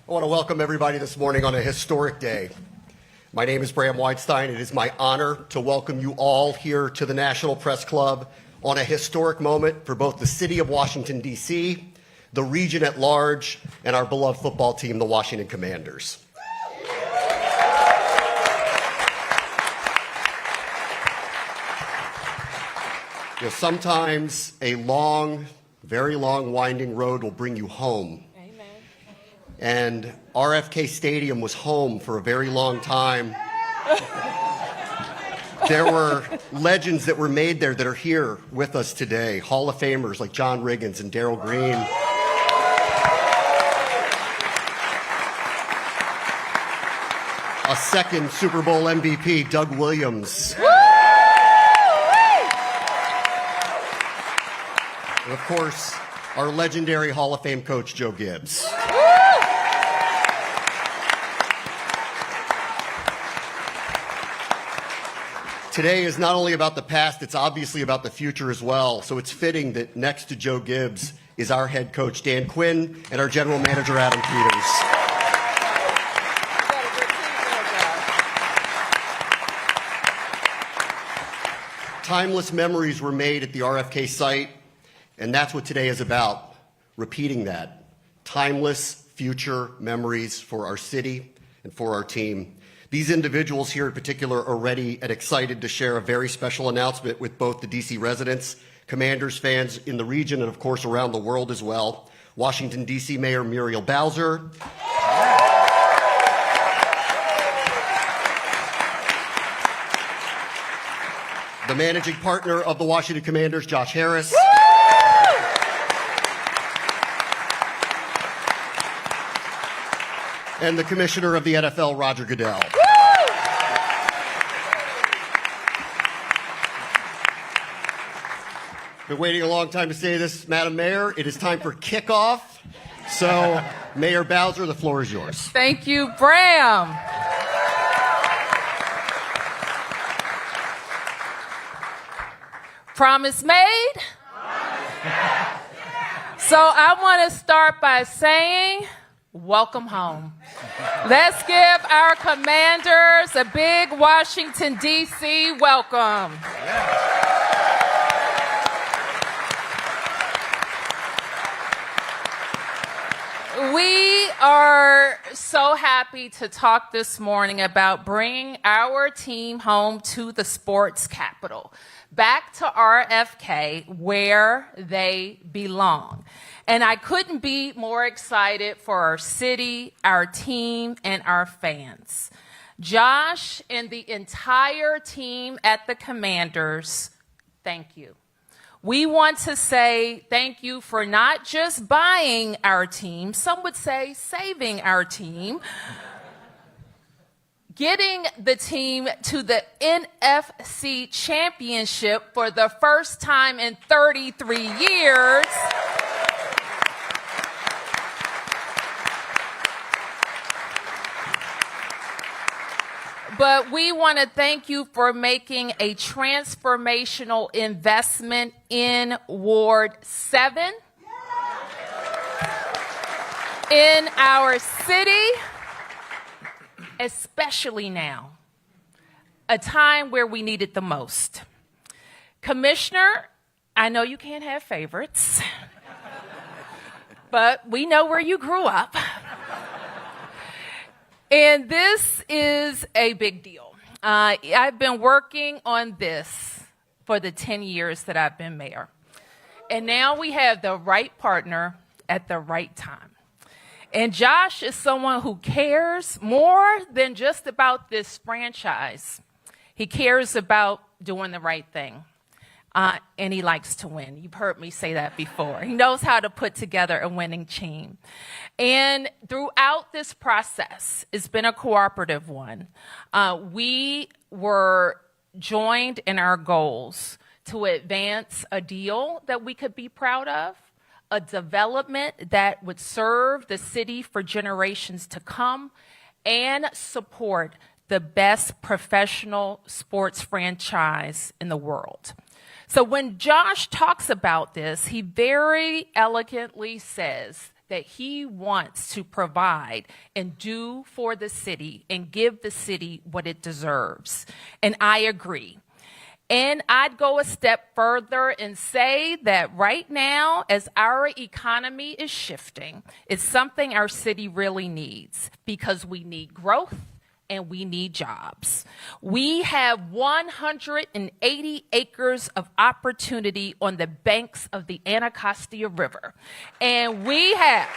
I want to welcome everybody this morning on a historic day. My name is Bram Weinstein. It is my honor to welcome you all here to the National Press Club on a historic moment for both the city of Washington, D.C., the region at large, and our beloved football team, the Washington Commanders. Sometimes a long, very long, winding road will bring you home. And RFK Stadium was home for a very long time. There were legends that were made there that are here with us today. Hall of Famers like John Riggins and Darryl Green. A second Super Bowl MVP, Doug Williams. And of course, our legendary Hall of Fame coach, Joe Gibbs. Today is not only about the past, it's obviously about the future as well. So it's fitting that next to Joe Gibbs is our head coach, Dan Quinn, and our general manager, Adam Peters. Timeless memories were made at the RFK site, and that's what today is about, repeating that. Timeless future memories for our city and for our team. These individuals here in particular are ready and excited to share a very special announcement with both the D.C. residents, Commanders fans in the region, and of course around the world as well. Washington, D.C. Mayor Muriel Bowser. The managing partner of the Washington Commanders, Josh Harris. And the commissioner of the NFL, Roger Goodell. Been waiting a long time to say this, Madam Mayor. It is time for kickoff. So, Mayor Bowser, the floor is yours. Thank you, Bram. Promise made? So I want to start by saying, welcome home. Let's give our Commanders a big Washington, D.C. welcome. We are so happy to talk this morning about bringing our team home to the sports capital, back to RFK, where they belong. And I couldn't be more excited for our city, our team, and our fans. Josh and the entire team at the Commanders, thank you. We want to say thank you for not just buying our team, some would say saving our team, getting the team to the NFC championship for the first time in 33 years. But we want to thank you for making a transformational investment in Ward 7, in our city, especially now, a time where we need it the most. Commissioner, I know you can't have favorites, but we know where you grew up. And this is a big deal. I've been working on this for the 10 years that I've been mayor. And now we have the right partner at the right time. And Josh is someone who cares more than just about this franchise. He cares about doing the right thing. And he likes to win. You've heard me say that before. He knows how to put together a winning team. And throughout this process, it's been a cooperative one. We were joined in our goals to advance a deal that we could be proud of, a development that would serve the city for generations to come, and support the best professional sports franchise in the world. So when Josh talks about this, he very elegantly says that he wants to provide and do for the city and give the city what it deserves. And I agree. And I'd go a step further and say that right now, as our economy is shifting, it's something our city really needs because we need growth and we need jobs. We have 180 acres of opportunity on the banks of the Anacostia River. And we have,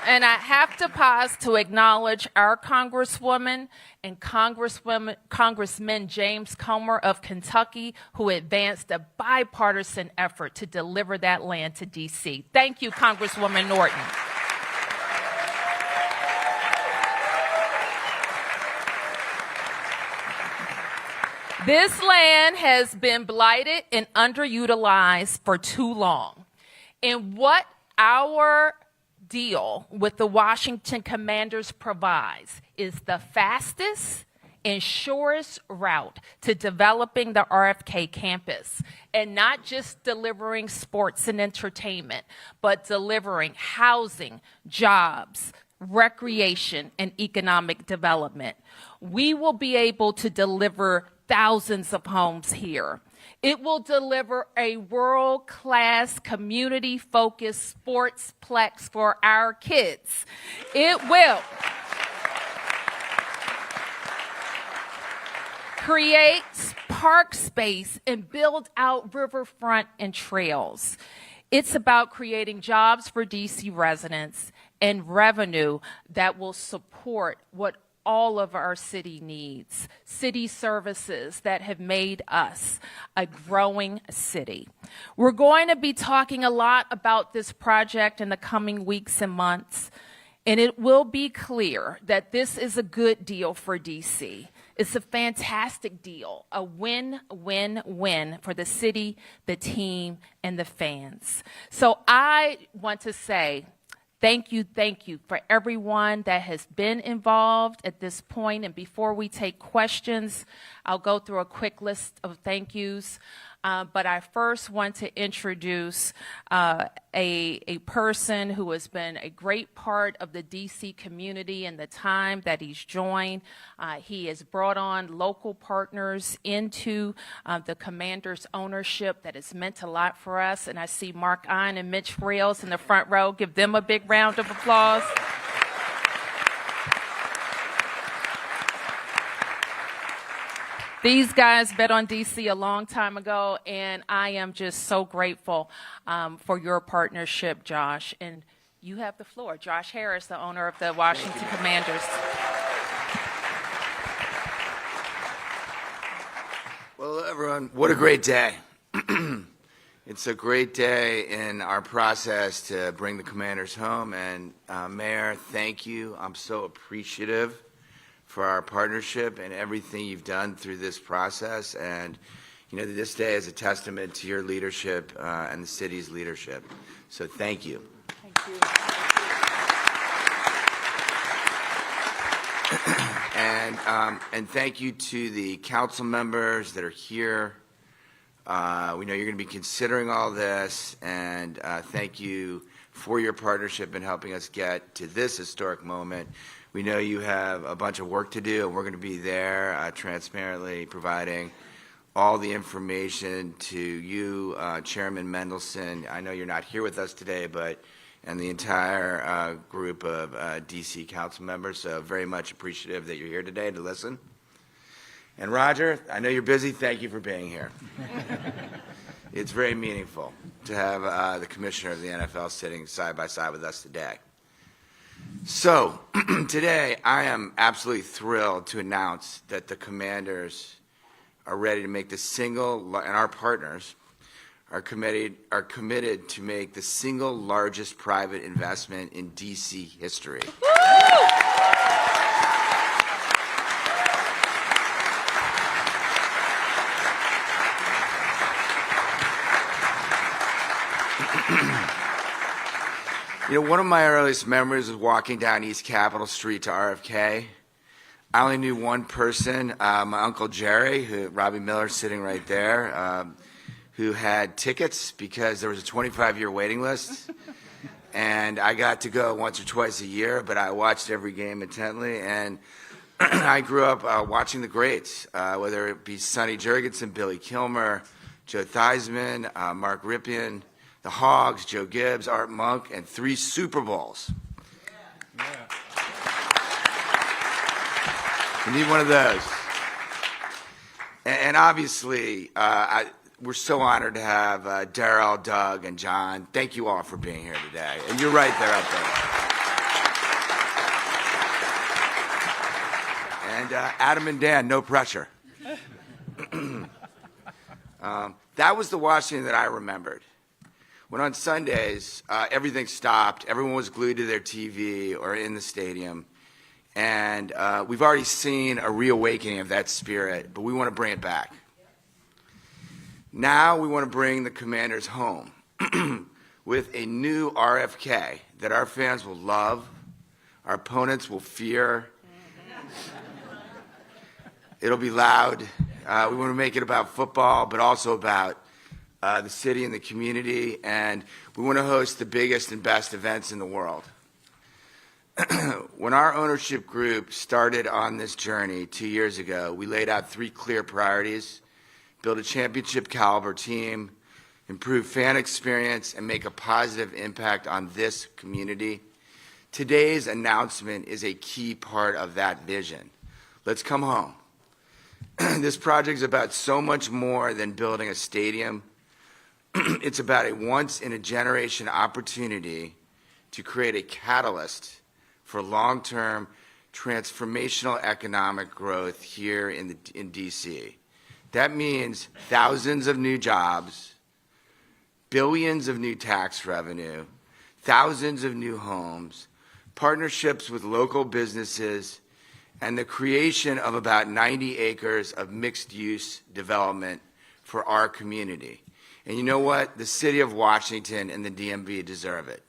and I have to pause to acknowledge our Congresswoman and Congressman James Comer of Kentucky, who advanced a bipartisan effort to deliver that land to D.C. Thank you, Congresswoman Norton. This land has been blighted and underutilized for too long. And what our deal with the Washington Commanders provides is the fastest and surest route to developing the RFK campus, and not just delivering sports and entertainment, but delivering housing, jobs, recreation, and economic development. We will be able to deliver thousands of homes here. It will deliver a world-class, community-focused sportsplex for our kids. It will create park space and build out riverfront and trails. It's about creating jobs for D.C. residents and revenue that will support what all of our city needs, city services that have made us a growing city. We're going to be talking a lot about this project in the coming weeks and months, and it will be clear that this is a good deal for DC. It's a fantastic deal, a win-win-win for the city, the team, and the fans. So I want to say thank you for everyone that has been involved at this point. And before we take questions, I'll go through a quick list of thank yous. But I first want to introduce a person who has been a great part of the DC community in the time that he's joined. He has brought on local partners into the Commanders ownership that has meant a lot for us. And I see Mark Ein and Mitch Rails in the front row. Give them a big round of applause. These guys bet on DC a long time ago, and I am just so grateful for your partnership, Josh. And you have the floor. Josh Harris, the owner of the Washington Commanders. Well, everyone, what a great day. It's a great day in our process to bring the Commanders home. And Mayor, thank you. I'm so appreciative for our partnership and everything you've done through this process. And, you know, this day is a testament to your leadership and the city's leadership. So thank you. Thank you. And thank you to the council members that are here. We know you're going to be considering all this, and thank you for your partnership in helping us get to this historic moment. We know you have a bunch of work to do, and we're going to be there transparently providing all the information to you, Chairman Mendelson. I know you're not here with us today, and the entire group of D.C. council members, so very much appreciative that you're here today to listen. And Roger, I know you're busy. Thank you for being here. It's very meaningful to have the commissioner of the NFL sitting side by side with us today. So today I am absolutely thrilled to announce that the Commanders are ready to make the single, and our partners are committed to make the single largest private investment in DC history. You know, one of my earliest memories was walking down East Capitol Street to RFK. I only knew one person, my Uncle Jerry, who Robbie Miller's sitting right there. who had tickets because there was a 25-year waiting list. And I got to go once or twice a year, but I watched every game intently. And I grew up watching the greats, whether it be Sonny Jurgensen, Billy Kilmer, Joe Theismann, Mark Ripien, the Hogs, Joe Gibbs, Art Monk, and 3 Super Bowls. Yeah. You need one of those. And obviously, we're so honored to have Darryl, Doug, and John. Thank you all for being here today. And you're right there up there. And Adam and Dan, no pressure. That was the Washington that I remembered. When on Sundays, everything stopped, everyone was glued to their TV or in the stadium, and we've already seen a reawakening of that spirit, but we want to bring it back. Now we want to bring the Commanders home with a new RFK that our fans will love, our opponents will fear. It'll be loud. We want to make it about football, but also about the city and the community, and we want to host the biggest and best events in the world. When our ownership group started on this journey 2 years ago, we laid out 3 clear priorities: build a championship caliber team, improve fan experience, and make a positive impact on this community. Today's announcement is a key part of that vision. Let's come home. This project is about so much more than building a stadium. It's about a once-in-a-generation opportunity to create a catalyst for long-term transformational economic growth here in D.C. That means thousands of new jobs, billions of new tax revenue, thousands of new homes, partnerships with local businesses, and the creation of about 90 acres of mixed-use development for our community. And you know what? The city of Washington and the DMV deserve it.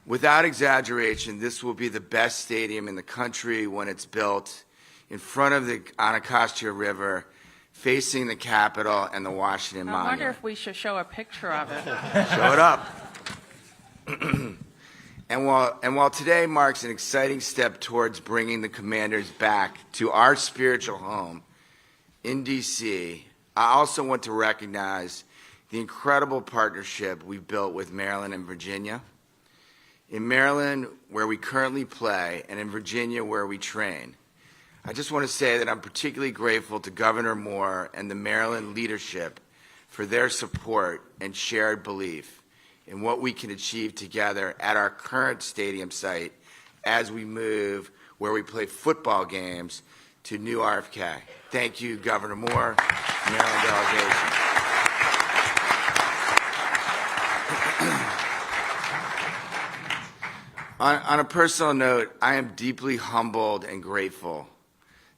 Without exaggeration, this will be the best stadium in the country when it's built in front of the Anacostia River, facing the Capitol and the Washington Monument. I wonder if we should show a picture of it. Show it up. And while today marks an exciting step towards bringing the Commanders back to our spiritual home in D.C., I also want to recognize the incredible partnership we've built with Maryland and Virginia. In Maryland, where we currently play, and in Virginia, where we train, I just want to say that I'm particularly grateful to Governor Moore and the Maryland leadership for their support and shared belief in what we can achieve together at our current stadium site as we move where we play football games to new RFK. Thank you, Governor Moore, Maryland delegation. On a personal note, I am deeply humbled and grateful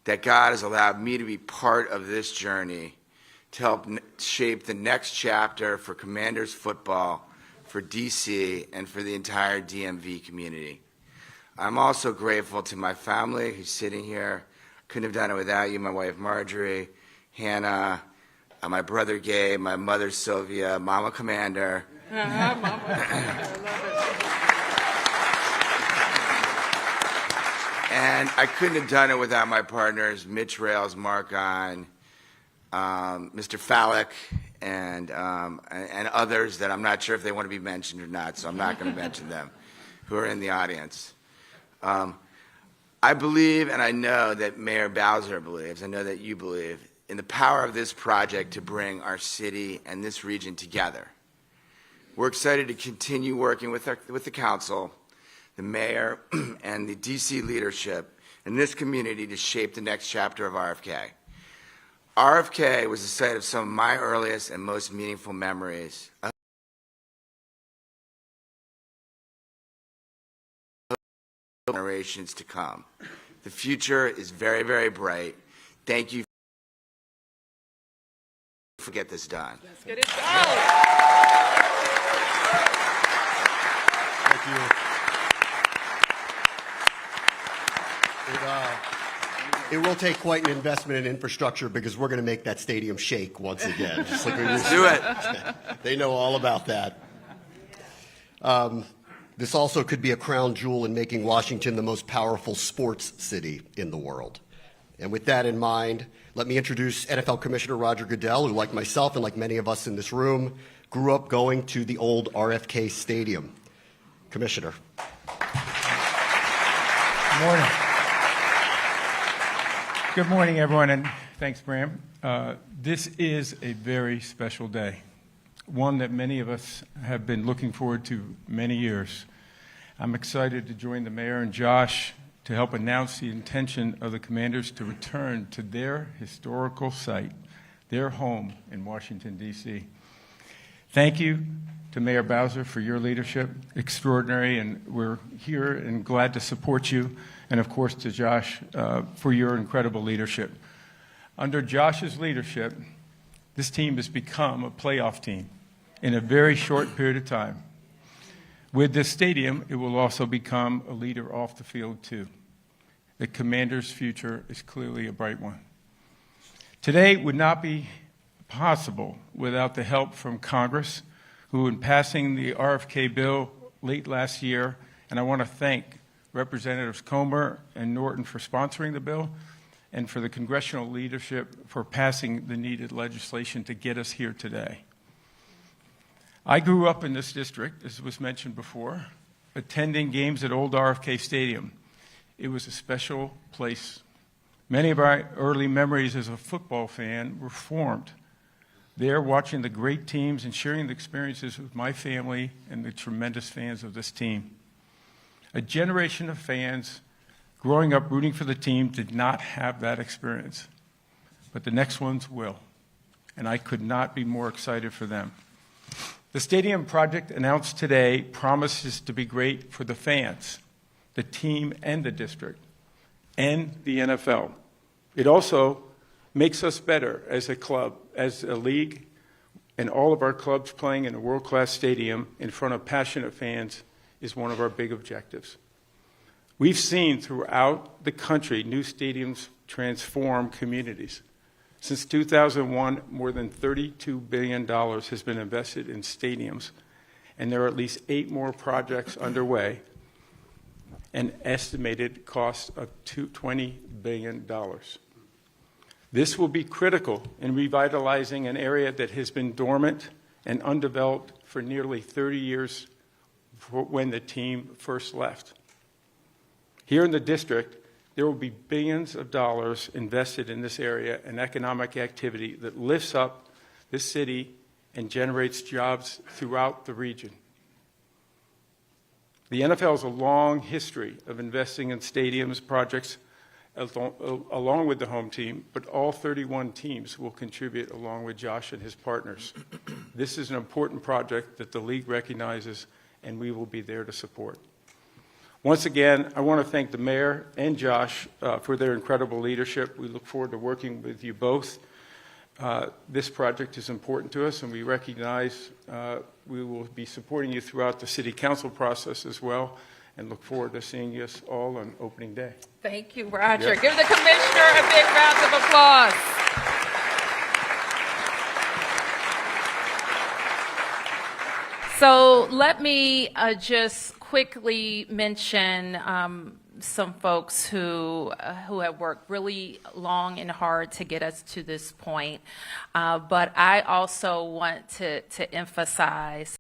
that God has allowed me to be part of this journey to help shape the next chapter for Commanders football, for DC, and for the entire DMV community. I'm also grateful to my family who's sitting here. Couldn't have done it without you, my wife Marjorie, Hannah, my brother Gabe, my mother Sylvia, Mama Commander. Mama Commander, I love it. And I couldn't have done it without my partners, Mitch Rails, Mark On, Mr. Fallick, and others that I'm not sure if they want to be mentioned or not, so I'm not going to mention them, who are in the audience. I believe, and I know that Mayor Bowser believes, I know that you believe, in the power of this project to bring our city and this region together. We're excited to continue working with the council, the mayor, and the DC leadership in this community to shape the next chapter of RFK. RFK was the site of some of my earliest and most meaningful memories of generations to come. The future is very, very bright. Thank you for getting this done. Let's get it done. Thank you. It will take quite an investment in infrastructure because we're going to make that stadium shake once again. Just like we Let's do it. They know all about that. This also could be a crown jewel in making Washington the most powerful sports city in the world. And with that in mind, let me introduce NFL Commissioner Roger Goodell, who, like myself and like many of us in this room, grew up going to the old RFK Stadium. Commissioner. Good morning. Good morning, everyone, and thanks, Bram. This is a very special day, one that many of us have been looking forward to many years. I'm excited to join the mayor and Josh to help announce the intention of the Commanders to return to their historical site, their home in Washington, D.C. Thank you to Mayor Bowser for your leadership, extraordinary, and we're here and glad to support you, and of course to Josh for your incredible leadership. Under Josh's leadership, this team has become a playoff team in a very short period of time. With this stadium, it will also become a leader off the field, too. The Commanders' future is clearly a bright one. Today would not be possible without the help from Congress, who, in passing the RFK bill late last year, and I want to thank Representatives Comer and Norton for sponsoring the bill, and for the congressional leadership for passing the needed legislation to get us here today. I grew up in this district, as was mentioned before, attending games at Old RFK Stadium. It was a special place. Many of our early memories as a football fan were formed there, watching the great teams and sharing the experiences with my family and the tremendous fans of this team. A generation of fans growing up rooting for the team did not have that experience, but the next ones will, and I could not be more excited for them. The stadium project announced today promises to be great for the fans, the team, and the district, and the NFL. It also makes us better as a club, as a league, and all of our clubs playing in a world-class stadium in front of passionate fans is one of our big objectives. We've seen throughout the country new stadiums transform communities. Since 2001, more than $32 billion has been invested in stadiums, and there are at least 8 more projects underway, an estimated cost of $20 billion. This will be critical in revitalizing an area that has been dormant and undeveloped for nearly 30 years when the team first left. Here in the district, there will be billions of dollars invested in this area and economic activity that lifts up this city and generates jobs throughout the region. The NFL has a long history of investing in stadiums projects along with the home team, but all 31 teams will contribute along with Josh and his partners. This is an important project that the league recognizes, and we will be there to support. Once again, I want to thank the mayor and Josh for their incredible leadership. We look forward to working with you both. This project is important to us, and we recognize we will be supporting you throughout the city council process as well, and look forward to seeing us all on opening day. Thank you, Roger. Give the commissioner a big round of applause. So let me just quickly mention some folks who have worked really long and hard to get us to this point. But I also want to emphasize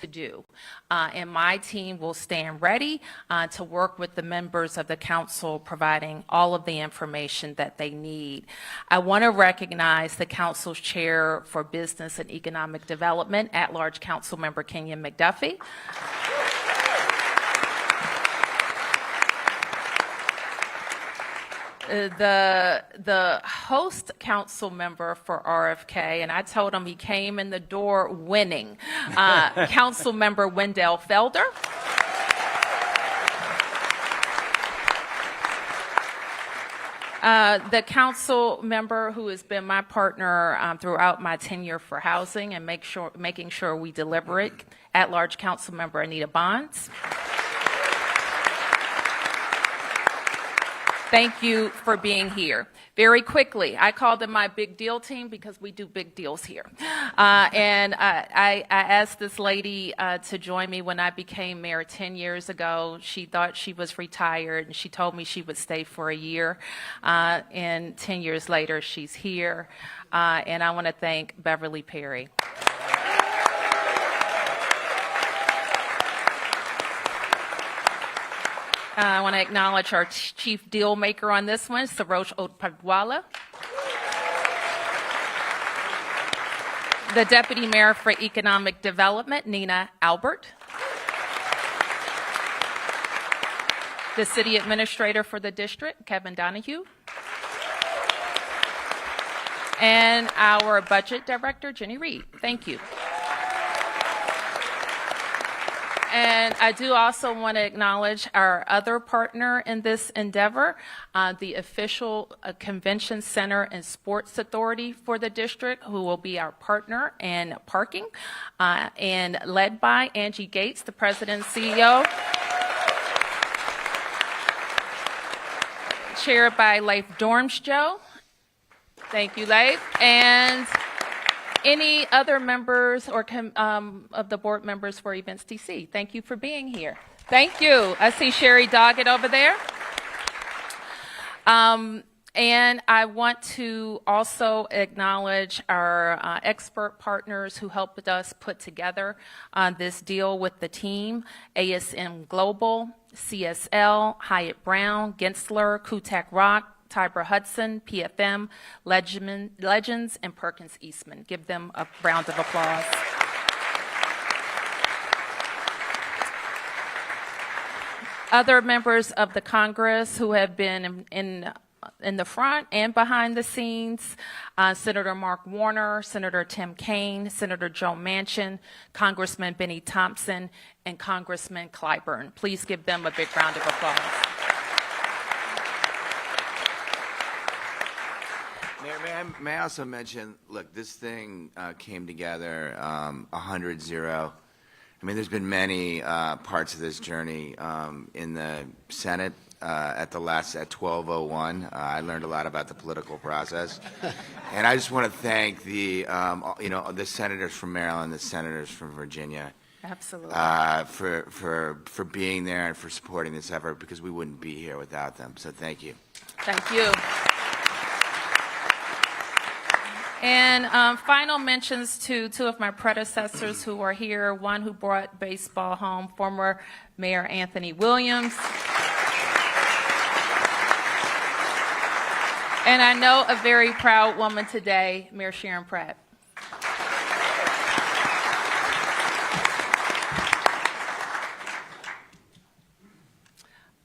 to do. And my team will stand ready to work with the members of the council, providing all of the information that they need. I want to recognize the council's chair for business and economic development, at-large council member Kenyon McDuffie. The host council member for RFK, and I told him he came in the door winning, council member Wendell Felder. The council member who has been my partner throughout my tenure for housing and making sure we deliver it, at-large council member Anita Bonds. Thank you for being here. Very quickly, I call them my big deal team because we do big deals here. And I asked this lady to join me when I became mayor 10 years ago. She thought she was retired, and she told me she would stay for a year. And 10 years later, she's here. And I want to thank Beverly Perry. I want to acknowledge our chief deal maker on this one, Sarosh Odpadwala. The deputy mayor for economic development, Nina Albert. The city administrator for the district, Kevin Donahue. And our budget director, Jenny Reed. Thank you. And I do also want to acknowledge our other partner in this endeavor, the official convention center and sports authority for the district, who will be our partner in parking, and led by Angie Gates, the president and CEO, chaired by Leif Dormsjo. Thank you, Leif. And any other members or of the board members for Events DC, thank you for being here. Thank you. I see Sherry Doggett over there. And I want to also acknowledge our expert partners who helped us put together this deal with the team: ASM Global, CSL, Hyatt Brown, Gensler, Kutak Rock, Tybra Hudson, PFM, Legends, and Perkins Eastman. Give them a round of applause. Other members of the Congress who have been in the front and behind the scenes: Senator Mark Warner, Senator Tim Kaine, Senator Joe Manchin, Congressman Benny Thompson, and Congressman Clyburn. Please give them a big round of applause. May I also mention, look, this thing came together 100-0. I mean, there's been many parts of this journey in the Senate at 12:01. I learned a lot about the political process, and I just want to thank the the senators from Maryland, the senators from Virginia, Absolutely, for being there and for supporting this effort, because we wouldn't be here without them. So thank you. Thank you. And final mentions to two of my predecessors who are here: one who brought baseball home, former Mayor Anthony Williams. And I know a very proud woman today, Mayor Sharon Pratt.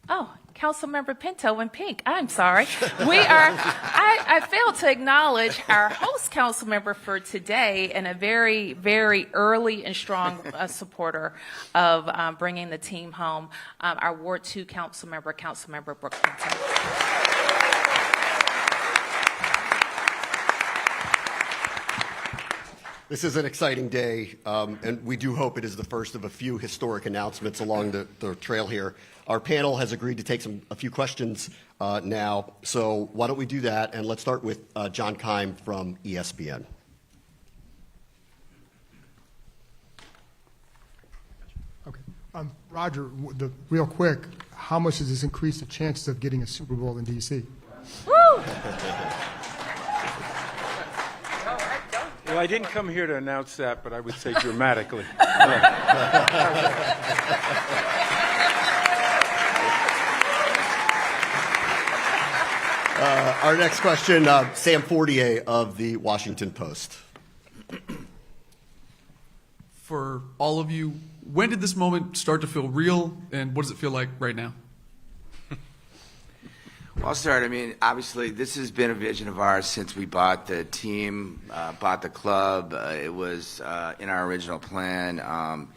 Oh, Councilmember Pinto in pink. I'm sorry. I failed to acknowledge our host council member for today, and a very, very early and strong supporter of bringing the team home, our Ward 2 Councilmember Brooke Pinto. This is an exciting day, and we do hope it is the first of a few historic announcements along the trail here. Our panel has agreed to take a few questions now, so why don't we do that, and let's start with John Keim from ESPN. Okay. Roger, real quick, how much does this increase the chances of getting a Super Bowl in D.C.? Woo! Well, I didn't come here to announce that, but I would say dramatically. Our next question, Sam Fortier of the Washington Post. For all of you, when did this moment start to feel real, and what does it feel like right now? Well, I'll start. I mean, obviously, this has been a vision of ours since we bought the team, bought the club. It was in our original plan.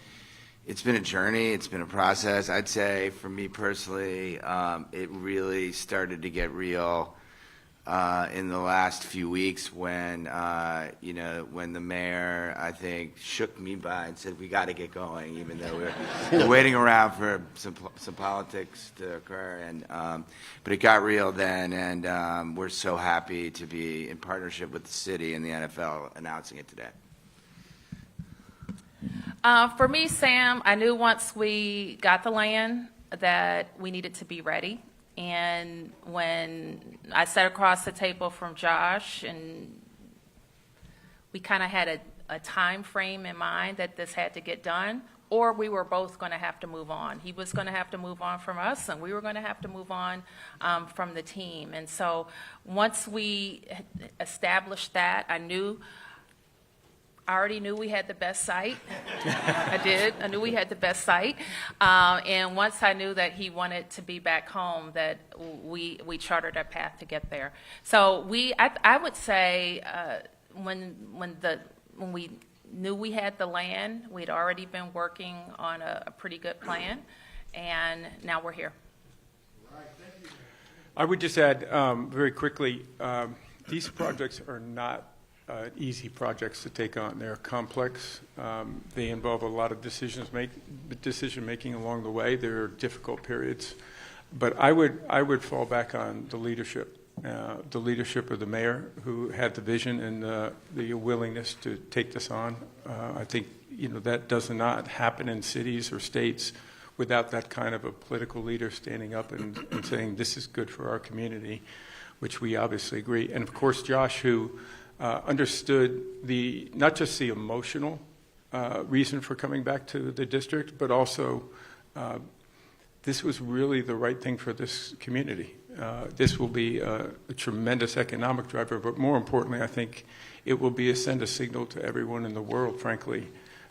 It's been a journey. It's been a process. I'd say, for me personally, it really started to get real in the last few weeks when, when the mayor, I think, shook me by and said, we got to get going, even though we're waiting around for some politics to occur. But it got real then, and we're so happy to be in partnership with the city and the NFL announcing it today. For me, Sam, I knew once we got the land that we needed to be ready. And when I sat across the table from Josh, and we kind of had a time frame in mind that this had to get done, or we were both going to have to move on. He was going to have to move on from us, and we were going to have to move on from the team. And so once we established that, I already knew we had the best site. I did. I knew we had the best site. And once I knew that he wanted to be back home, that we chartered a path to get there. So I would say when we knew we had the land, we'd already been working on a pretty good plan, and now we're here. I would just add very quickly, these projects are not easy projects to take on. They're complex. They involve a lot of decision making along the way. There are difficult periods, but I would fall back on the leadership of the mayor, who had the vision and the willingness to take this on. I think that does not happen in cities or states without that kind of a political leader standing up and saying this is good for our community, which we obviously agree. And of course, Josh, who understood not just the emotional reason for coming back to the district, but also this was really the right thing for this community. This will be a tremendous economic driver, but more importantly, I think it will send a signal to everyone in the world, frankly,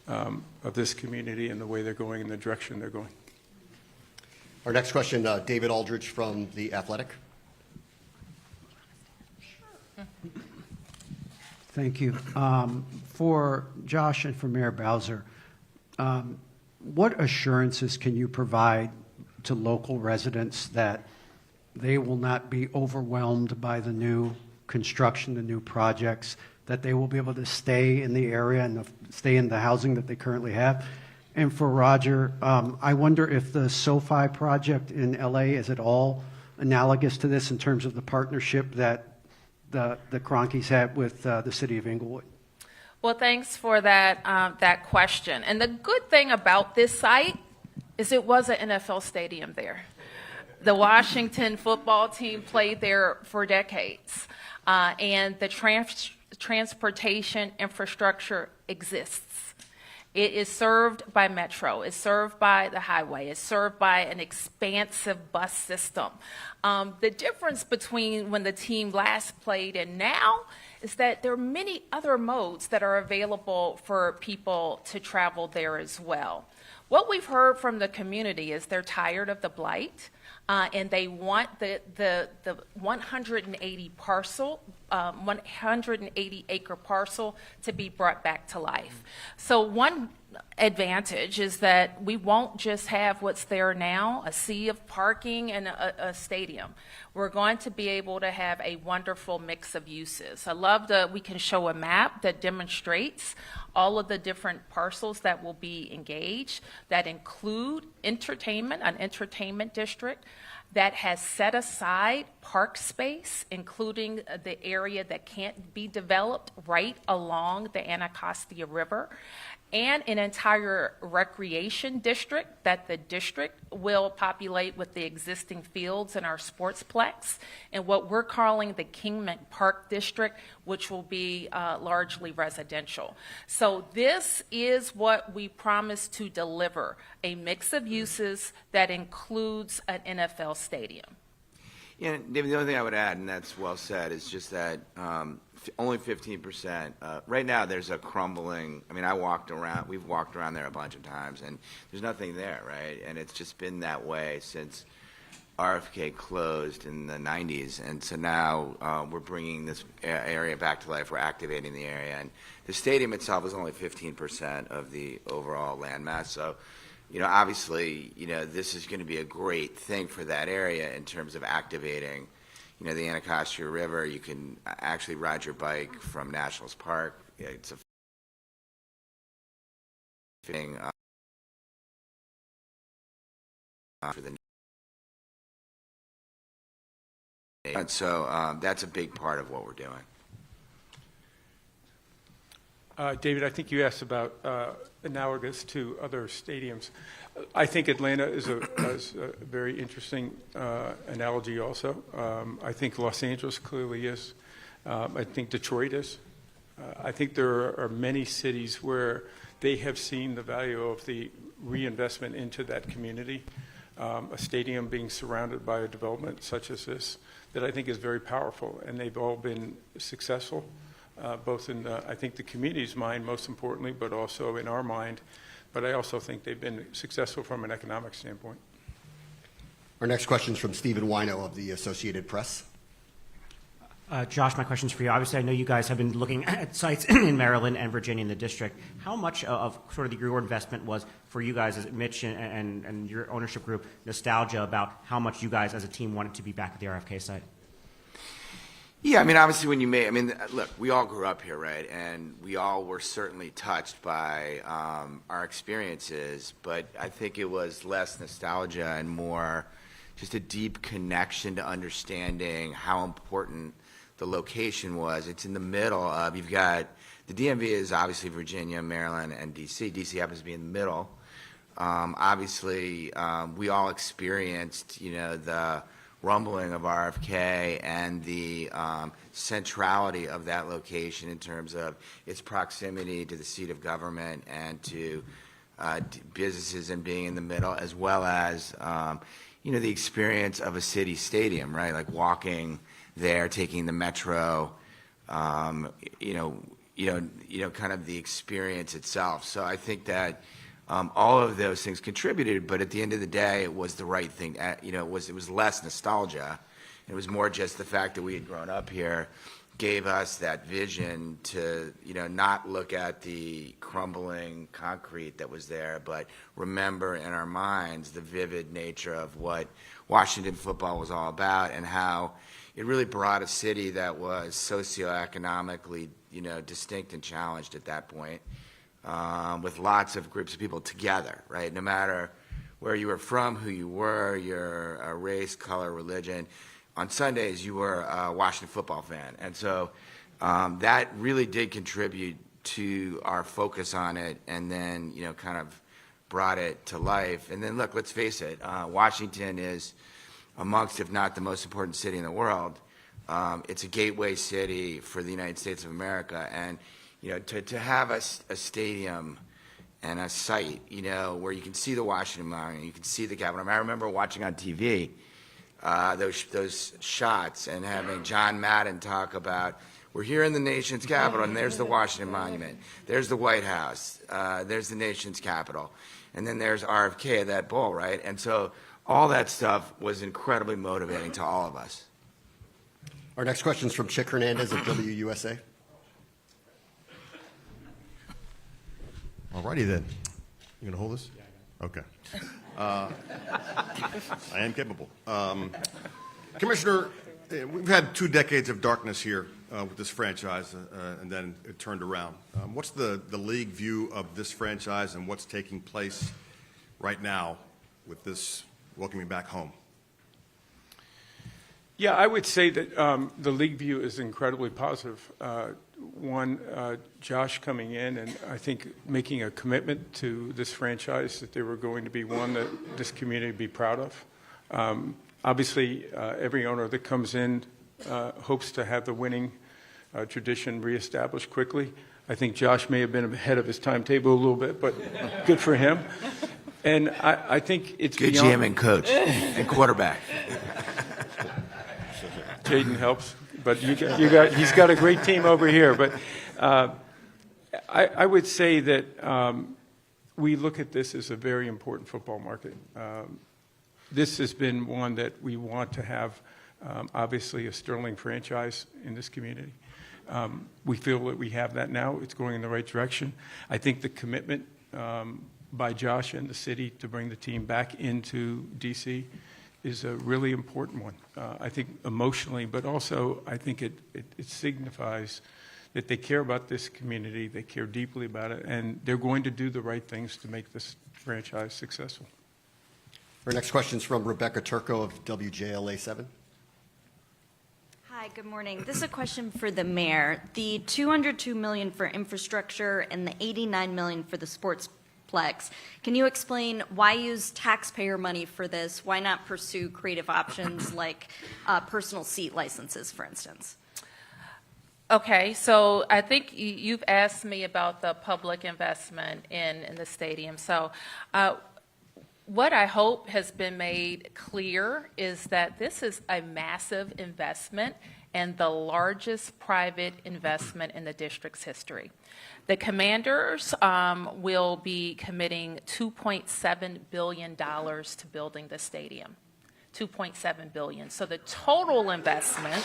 of this community and the way they're going and the direction they're going. Our next question, David Aldridge from The Athletic. Thank you. For Josh and for Mayor Bowser, what assurances can you provide to local residents that they will not be overwhelmed by the new construction, the new projects, that they will be able to stay in the area and stay in the housing that they currently have? And for Roger, I wonder if the SoFi project in LA is at all analogous to this in terms of the partnership that the Cronkies had with the city of Inglewood. Well, thanks for that question. And the good thing about this site is it was an NFL stadium there. The Washington football team played there for decades, and the transportation infrastructure exists. It is served by Metro. It's served by the highway. It's served by an expansive bus system. The difference between when the team last played and now is that there are many other modes that are available for people to travel there as well. What we've heard from the community is they're tired of the blight, and they want the 180 acre parcel to be brought back to life. So one advantage is that we won't just have what's there now, a sea of parking and a stadium. We're going to be able to have a wonderful mix of uses. I love that we can show a map that demonstrates all of the different parcels that will be engaged, that include entertainment, an entertainment district that has set aside park space, including the area that can't be developed right along the Anacostia River, and an entire recreation district that the district will populate with the existing fields in our sportsplex, and what we're calling the Kingman Park District, which will be largely residential. So this is what we promise to deliver, a mix of uses that includes an NFL stadium. Yeah, David, the only thing I would add, and that's well said, is just that only 15%. Right now, there's a crumbling. I mean, we've walked around there a bunch of times, and there's nothing there, right? And it's just been that way since RFK closed in the 90s. And so now we're bringing this area back to life. We're activating the area. And the stadium itself is only 15% of the overall landmass. So, obviously, this is going to be a great thing for that area in terms of activating, the Anacostia River. You can actually ride your bike from Nationals Park. It's a thing for the and so that's a big part of what we're doing. David, I think you asked about analogous to other stadiums. I think Atlanta is a very interesting analogy also. I think Los Angeles clearly is. I think Detroit is. I think there are many cities where they have seen the value of the reinvestment into that community. A stadium being surrounded by a development such as this that I think is very powerful, and they've all been successful, both in, I think, the community's mind, most importantly, but also in our mind. But I also think they've been successful from an economic standpoint. Our next question is from Stephen Wino of the Associated Press. Josh, my question's for you. Obviously, I know you guys have been looking at sites in Maryland and Virginia in the district. How much of sort of your investment was for you guys, as Mitch and your ownership group, nostalgia about how much you guys as a team wanted to be back at the RFK site? Yeah, I mean, obviously look, we all grew up here, right? And we all were certainly touched by our experiences, but I think it was less nostalgia and more just a deep connection to understanding how important the location was. It's in the middle of, you've got, the DMV is obviously Virginia, Maryland, and DC. DC happens to be in the middle. Obviously, we all experienced, the rumbling of RFK and the centrality of that location in terms of its proximity to the seat of government and to businesses and being in the middle, as well as, the experience of a city stadium, right? Like walking there, taking the metro, kind of the experience itself. So I think that all of those things contributed, but at the end of the day, it was the right thing. It was less nostalgia. It was more just the fact that we had grown up here gave us that vision to, not look at the crumbling concrete that was there, but remember in our minds the vivid nature of what Washington football was all about and how it really brought a city that was socioeconomically, distinct and challenged at that point, with lots of groups of people together, right? No matter where you were from, who you were, your race, color, religion. On Sundays, you were a Washington football fan. And so that really did contribute to our focus on it and then, kind of brought it to life. And then, look, let's face it, Washington is amongst, if not the most important city in the world. It's a gateway city for the United States of America. And, to have a stadium and a site, where you can see the Washington Monument, you can see the Capitol. I remember watching on TV those shots and having John Madden talk about, we're here in the nation's capital, and there's the Washington Monument, there's the White House, there's the nation's capital, and then there's RFK at that bowl, right? And so all that stuff was incredibly motivating to all of us. Our next question is from Chick Hernandez of WUSA. All righty then. You going to hold this? Okay. I am capable. Commissioner, we've had 2 decades of darkness here with this franchise, and then it turned around. What's the league view of this franchise and what's taking place right now with this welcoming back home? Yeah, I would say that the league view is incredibly positive. Josh coming in and I think making a commitment to this franchise that they were going to be one that this community would be proud of. Obviously, every owner that comes in hopes to have the winning tradition reestablished quickly. I think Josh may have been ahead of his timetable a little bit, but good for him. And I think it's good beyond... GM and coach and quarterback. Jaden helps, but he's got a great team over here. But I would say that we look at this as a very important football market. This has been one that we want to have, obviously, a sterling franchise in this community. We feel that we have that now. It's going in the right direction. I think the commitment by Josh and the city to bring the team back into D.C. is a really important one. I think emotionally, but also I think it signifies that they care about this community, they care deeply about it, and they're going to do the right things to make this franchise successful. Our next question is from Rebecca Turco of WJLA7. Hi, good morning. This is a question for the mayor. The $202 million for infrastructure and the $89 million for the sportsplex. Can you explain why use taxpayer money for this? Why not pursue creative options like personal seat licenses, for instance? Okay, so I think you've asked me about the public investment in the stadium. So what I hope has been made clear is that this is a massive investment and the largest private investment in the district's history. The Commanders will be committing $2.7 billion to building the stadium. $2.7 billion. So the total investment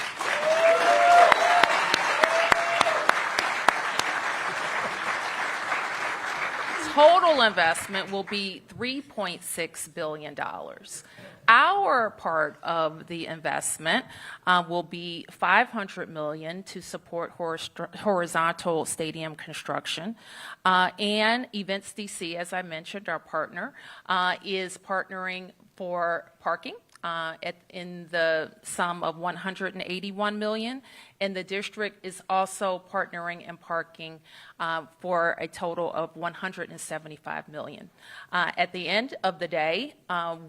will be $3.6 billion. Our part of the investment will be $500 million to support horizontal stadium construction. And Events DC, as I mentioned, our partner, is partnering for parking in the sum of $181 million, and the district is also partnering in parking for a total of $175 million. At the end of the day,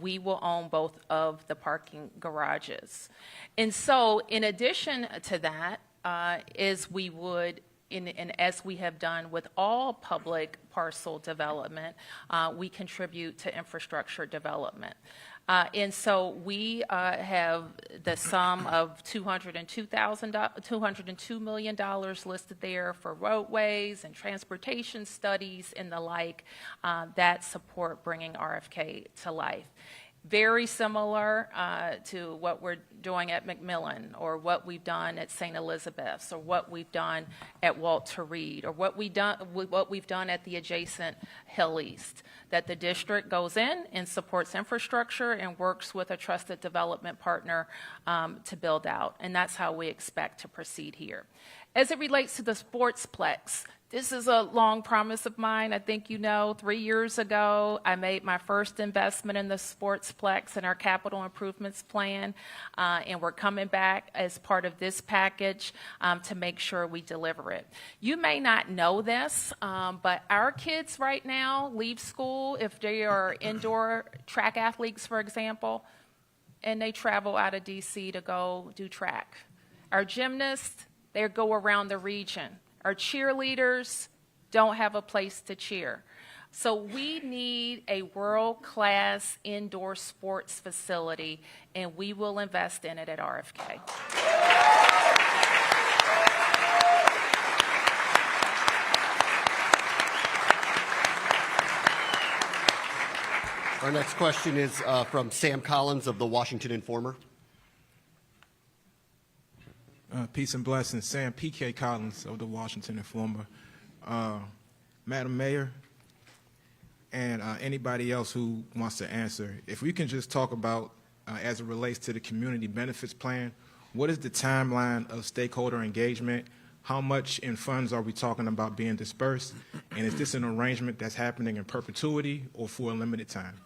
we will own both of the parking garages. And so in addition to that, as we would and as we have done with all public parcel development, we contribute to infrastructure development. And so we have the sum of $202 million listed there for roadways and transportation studies and the like that support bringing RFK to life. Very similar to what we're doing at McMillan, or what we've done at St. Elizabeth's, or what we've done at Walter Reed, or what we've done at the adjacent Hill East. That the district goes in and supports infrastructure and works with a trusted development partner to build out, and that's how we expect to proceed here. As it relates to the sportsplex, this is a long promise of mine. I think you know, 3 years ago, I made my first investment in the sportsplex in our capital improvements plan, and we're coming back as part of this package to make sure we deliver it. You may not know this, but our kids right now leave school, if they are indoor track athletes, for example, and they travel out of DC to go do track. Our gymnasts, they go around the region. Our cheerleaders don't have a place to cheer. So we need a world-class indoor sports facility, and we will invest in it at RFK. Our next question is from Sam Collins of the Washington Informer. Peace and blessings. Sam P.K. Collins of the Washington Informer. Madam Mayor, and anybody else who wants to answer, if we can just talk about, as it relates to the community benefits plan, what is the timeline of stakeholder engagement? How much in funds are we talking about being dispersed? And is this an arrangement that's happening in perpetuity or for a limited time?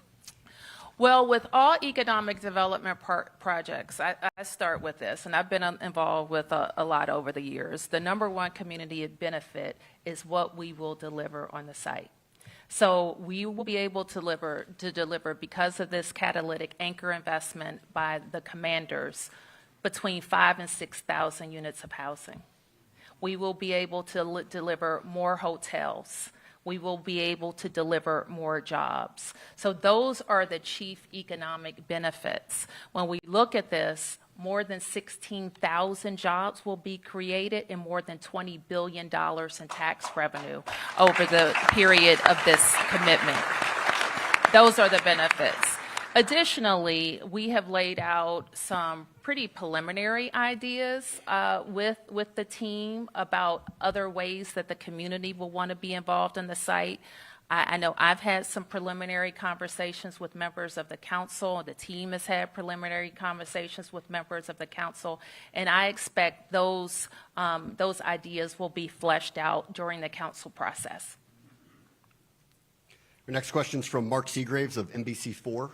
Well, with all economic development projects, I start with this, and I've been involved with a lot over the years. The number one community benefit is what we will deliver on the site. So we will be able to deliver because of this catalytic anchor investment by the Commanders between 5,000 and 6,000 units of housing. We will be able to deliver more hotels. We will be able to deliver more jobs. So those are the chief economic benefits. When we look at this, more than 16,000 jobs will be created and more than $20 billion in tax revenue over the period of this commitment. Those are the benefits. Additionally, we have laid out some pretty preliminary ideas with the team about other ways that the community will want to be involved in the site. I know I've had some preliminary conversations with members of the council. The team has had preliminary conversations with members of the council, and I expect those ideas will be fleshed out during the council process. Our next question is from Mark Seagraves of NBC4.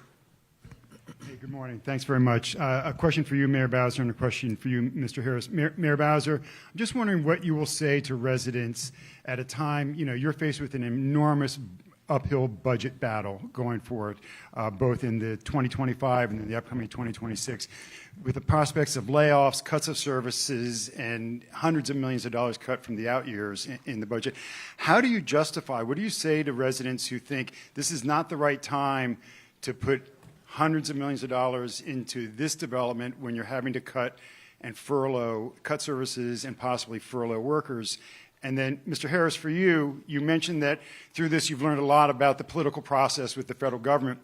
Hey, good morning. Thanks very much. A question for you, Mayor Bowser, and a question for you, Mr. Harris. Mayor Bowser, I'm just wondering what you will say to residents at a time, you're faced with an enormous uphill budget battle going forward, both in the 2025 and in the upcoming 2026, with the prospects of layoffs, cuts of services, and hundreds of millions of dollars cut from the out years in the budget. How do you justify, what do you say to residents who think this is not the right time to put hundreds of millions of dollars into this development when you're having to cut services and possibly furlough workers? And then, Mr. Harris, for you, you mentioned that through this you've learned a lot about the political process with the federal government.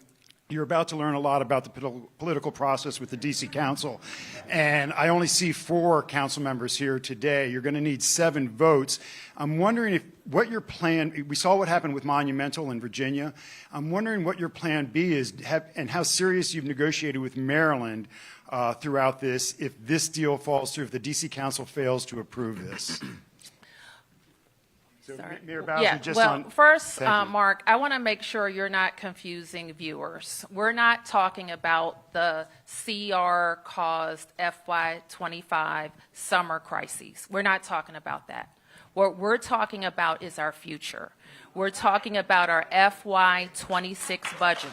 You're about to learn a lot about the political process with the D.C. Council. And I only see 4 council members here today. You're going to need 7 votes. I'm wondering what your plan, we saw what happened with Monumental in Virginia. I'm wondering what your plan B is and how serious you've negotiated with Maryland throughout this if this deal falls through, if the D.C. Council fails to approve this. So, Mayor Bowser, first, Mark, I want to make sure you're not confusing viewers. We're not talking about the CR-caused FY25 summer crises. We're not talking about that. What we're talking about is our future. We're talking about our FY26 budget.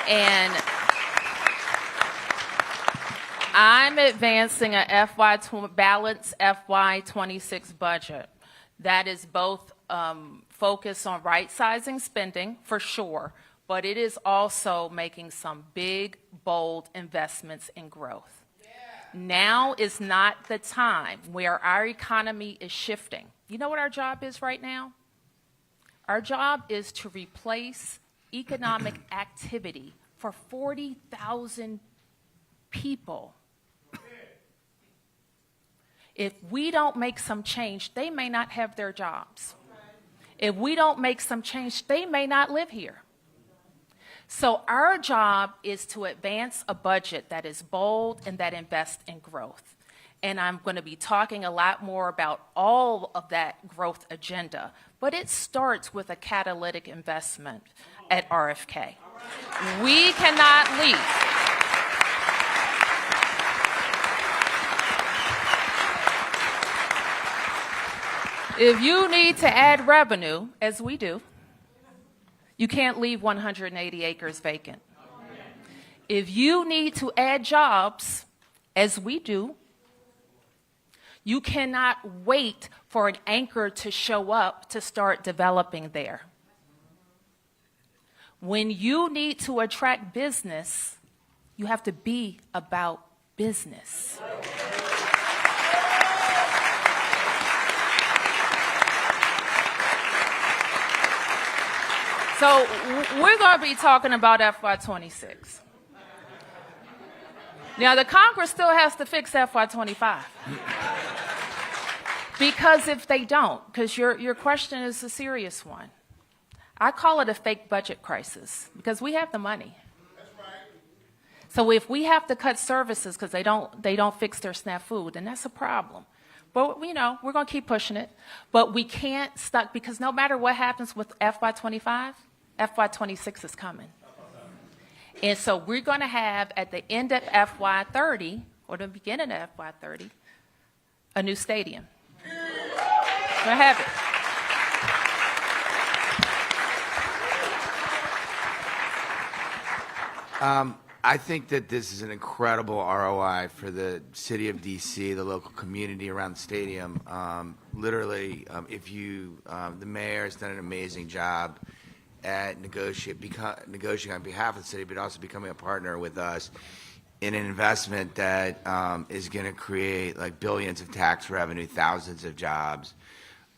And I'm advancing a balanced FY26 budget. That is both focused on right-sizing spending, for sure, but it is also making some big, bold investments in growth. Yeah. Now is not the time where our economy is shifting. You know what our job is right now? Our job is to replace economic activity for 40,000 people. If we don't make some change, they may not have their jobs. If we don't make some change, they may not live here. So our job is to advance a budget that is bold and that invests in growth. And I'm going to be talking a lot more about all of that growth agenda. But it starts with a catalytic investment at RFK. We cannot leave. If you need to add revenue, as we do, you can't leave 180 acres vacant. If you need to add jobs, as we do, you cannot wait for an anchor to show up to start developing there. When you need to attract business, you have to be about business. So we're going to be talking about FY26. Now, the Congress still has to fix FY25. Because if they don't, because your question is a serious one, I call it a fake budget crisis because we have the money. That's right. So if we have to cut services because they don't fix their snafu, then that's a problem. But, we're going to keep pushing it. But we can't stop because no matter what happens with FY25, FY26 is coming. And so we're going to have, at the end of FY30, or the beginning of FY30, a new stadium. We're going to have it. I think that this is an incredible ROI for the city of D.C., the local community around the stadium. Literally, the mayor has done an amazing job at negotiating on behalf of the city, but also becoming a partner with us in an investment that is going to create like billions of tax revenue, thousands of jobs,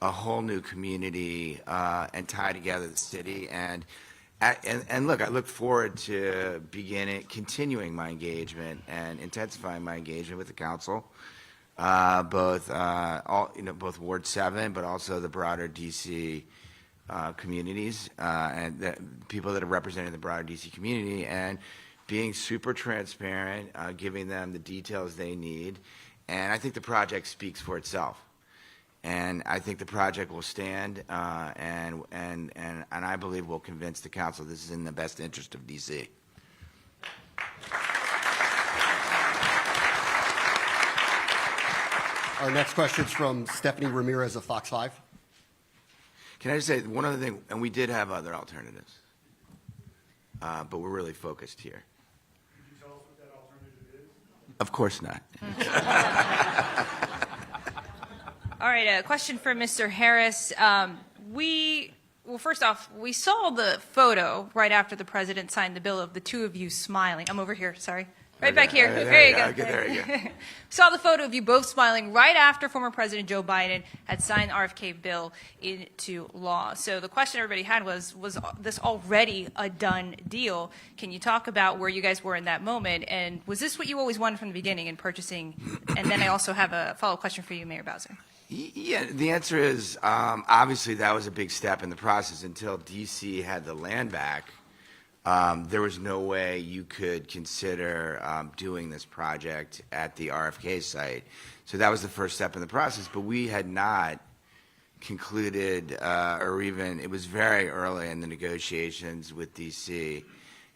a whole new community, and tie together the city. And look, I look forward to continuing my engagement and intensifying my engagement with the council, both Ward 7, but also the broader DC communities and the people that are representing the broader DC community, and being super transparent, giving them the details they need. And I think the project speaks for itself. And I think the project will stand, and I believe will convince the council this is in the best interest of DC. Our next question is from Stephanie Ramirez of Fox 5. Can I just say one other thing? And we did have other alternatives, but we're really focused here. Could you tell us what that alternative is? Of course not. All right, a question for Mr. Harris. Well, first off, we saw the photo right after the president signed the bill of the two of you smiling. I'm over here, sorry. Right back here. There you go. Okay, there you go. Saw the photo of you both smiling right after former President Joe Biden had signed the RFK bill into law. So the question everybody had was this already a done deal? Can you talk about where you guys were in that moment? And was this what you always wanted from the beginning in purchasing? And then I also have a follow-up question for you, Mayor Bowser. Yeah, the answer is obviously that was a big step in the process. Until DC had the land back, there was no way you could consider doing this project at the RFK site. So that was the first step in the process, but we had not concluded or even, it was very early in the negotiations with DC.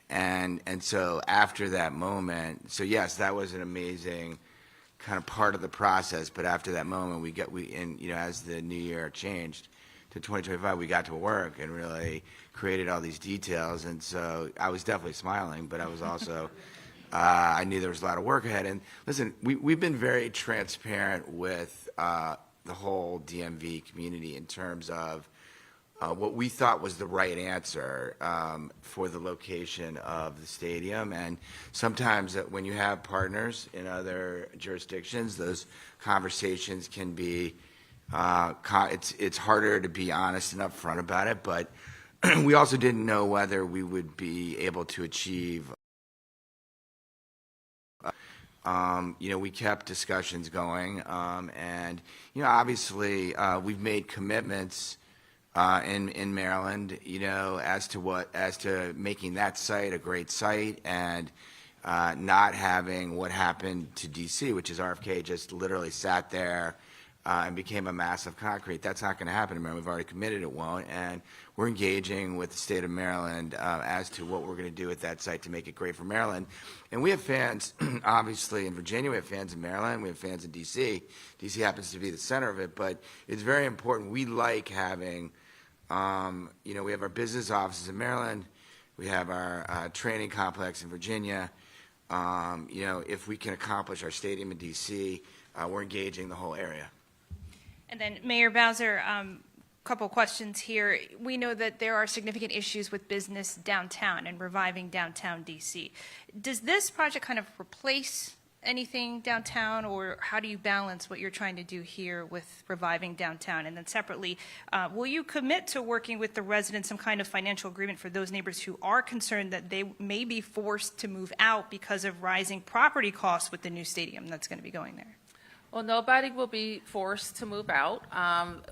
And so after that moment, so yes, that was an amazing kind of part of the process, but after that moment, as the new year changed to 2025, we got to work and really created all these details. And so I was definitely smiling, but I was also, I knew there was a lot of work ahead. And listen, we've been very transparent with the whole DMV community in terms of what we thought was the right answer for the location of the stadium. And sometimes when you have partners in other jurisdictions, those conversations can be, it's harder to be honest and upfront about it. But we also didn't know whether we would be able to achieve. We kept discussions going. And obviously, we've made commitments in Maryland, as to making that site a great site and not having what happened to DC, which is RFK just literally sat there and became a mass of concrete. That's not going to happen in Maryland. We've already committed it won't, and we're engaging with the state of Maryland as to what we're going to do with that site to make it great for Maryland. And we have fans, obviously, in Virginia. We have fans in Maryland. We have fans in DC. DC happens to be the center of it, but it's very important. We like having, we have our business offices in Maryland. We have our training complex in Virginia. If we can accomplish our stadium in DC, we're engaging the whole area. And then Mayor Bowser, couple questions here. We know that there are significant issues with business downtown and reviving downtown DC. Does this project kind of replace anything downtown, or how do you balance what you're trying to do here with reviving downtown? And then separately, will you commit to working with the residents, some kind of financial agreement for those neighbors who are concerned that they may be forced to move out because of rising property costs with the new stadium that's going to be going there? Well, nobody will be forced to move out.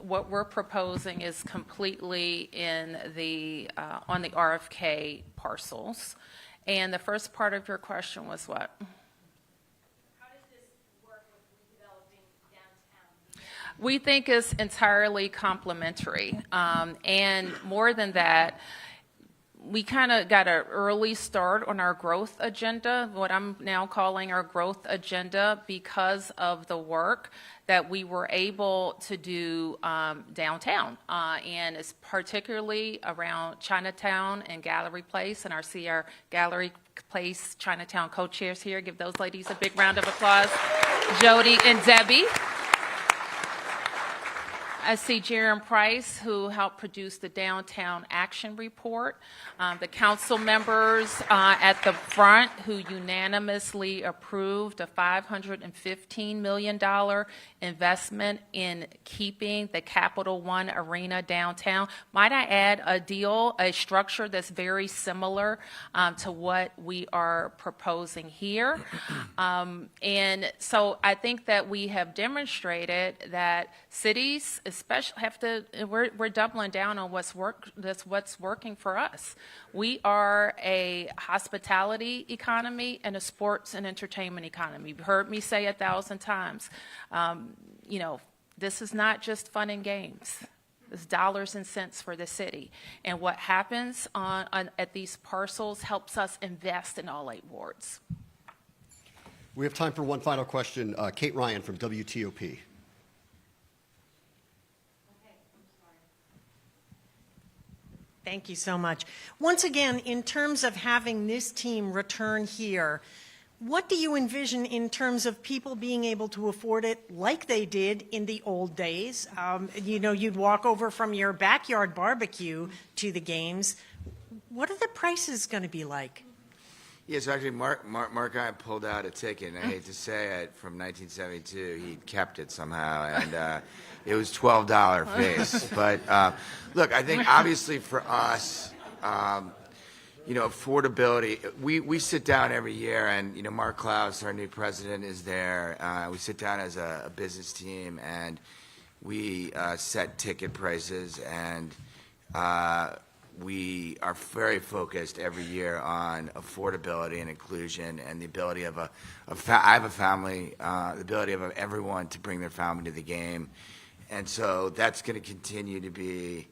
What we're proposing is completely in the on the RFK parcels. And the first part of your question was what? How does this work with redeveloping downtown? We think it's entirely complementary. And more than that, we kind of got an early start on our growth agenda, what I'm now calling our growth agenda, because of the work that we were able to do downtown. And it's particularly around Chinatown and Gallery Place, and see our Gallery Place Chinatown co-chairs here. Give those ladies a big round of applause. Jody and Debbie. I see Jerem Price, who helped produce the Downtown Action Report. The council members at the front who unanimously approved a $515 million investment in keeping the Capital One Arena downtown. Might I add a structure that's very similar to what we are proposing here. And so I think that we have demonstrated that cities, we're doubling down on what's working for us. We are a hospitality economy and a sports and entertainment economy. You've heard me say 1,000 times, this is not just fun and games. It's dollars and cents for the city. And what happens at these parcels helps us invest in all 8 wards. We have time for one final question. Kate Ryan from WTOP. Thank you so much. Once again, in terms of having this team return here, what do you envision in terms of people being able to afford it like they did in the old days? You'd walk over from your backyard barbecue to the games. What are the prices going to be like? Yeah, so actually, Mark and I pulled out a ticket, and I hate to say it, from 1972. He kept it somehow, and it was $12 fees. But look, I think obviously for us, affordability. We sit down every year, and Mark Klaus, our new president, is there. We sit down as a business team, and we set ticket prices, and we are very focused every year on affordability and inclusion and the ability of I have a family, the ability of everyone to bring their family to the game. And so that's going to continue to be,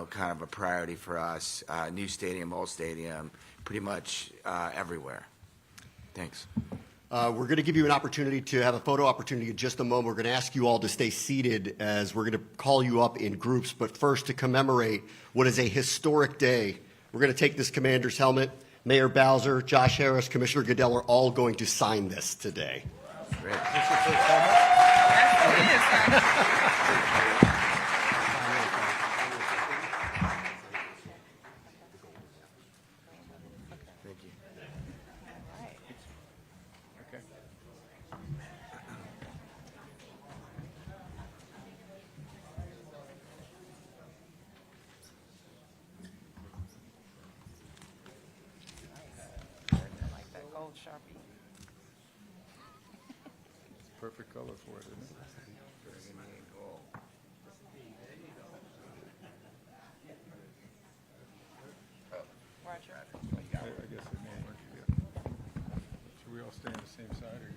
kind of a priority for us, new stadium, old stadium, pretty much everywhere. Thanks. We're going to give you an opportunity to have a photo opportunity in just a moment. We're going to ask you all to stay seated as we're going to call you up in groups. But first, to commemorate what is a historic day, we're going to take this commander's helmet. Mayor Bowser, Josh Harris, Commissioner Goodell are all going to sign this today. Great. Perfect color for it, isn't it? I guess it may work. Should we all stay on the same side, or you?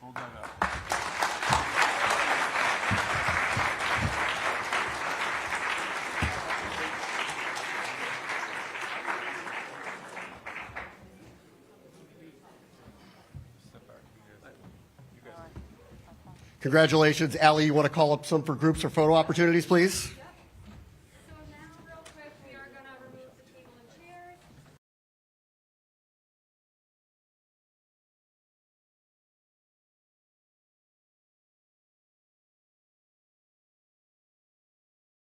Hold that up. Congratulations. Allie, you want to call up some for groups or photo opportunities, please?